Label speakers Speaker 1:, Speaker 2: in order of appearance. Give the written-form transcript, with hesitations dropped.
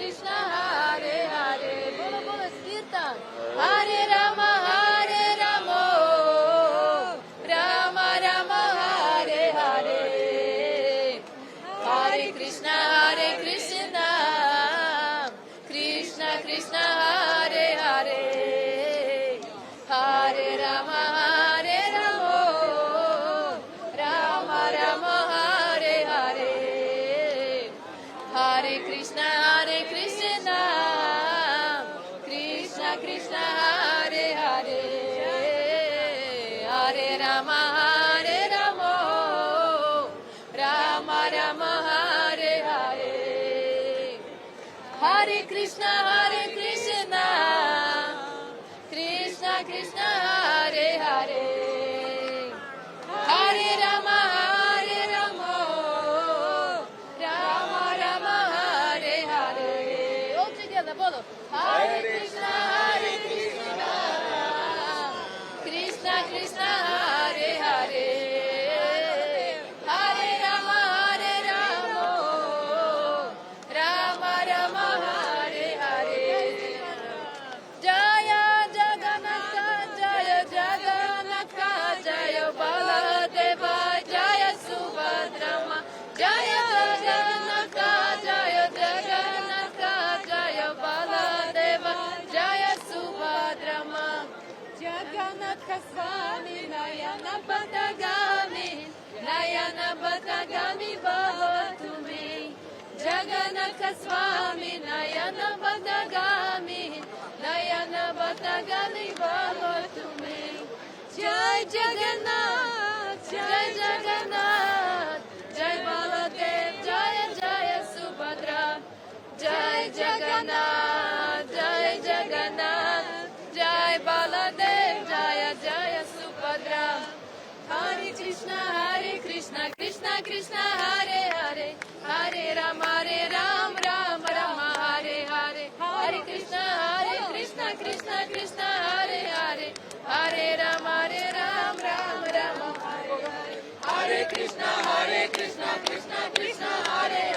Speaker 1: Krishna, Hare Hare. Bolo bolo kirtan. Hare Rama, Rama Rama, Hare Hare. Hare Krishna, Krishna Krishna, Hare Hare. Hare Rama, Rama Rama, Hare Hare. Hare Krishna, Krishna Krishna, Hare Hare. Hare Rama, Rama Rama, Hare Hare. Hare Krishna, Krishna Krishna, Hare Hare. Hare Rama, Rama Rama, Hare Hare. All together, bolo. Hare Krishna, Krishna Krishna, Hare Hare. Hare Rama, Rama Rama, Hare Hare. Jaya Jagannatha, Jaya Baladeva, Jaya Subhadrama, Jaya Jagannatha, Jaya Baladeva, Jaya Subhadrama. Jagannatha Swami, Nayana Batagami, Bhavatu me. Jagannatha Swami, Nayana Batagami, Bhavatu me. Jai Jagannath, Jai Baladev, Jaya Subhadra. Jai Jagannath, Jai Baladev, Jaya Subhadra. Hare Krishna, Krishna Krishna, Hare Hare. Hare Rama, Rama Rama, Hare Hare. Hare Krishna, Krishna Krishna, Hare Hare. Hare Rama, Rama Rama, Hare Hare. Hare Krishna, Krishna Krishna, Hare Hare.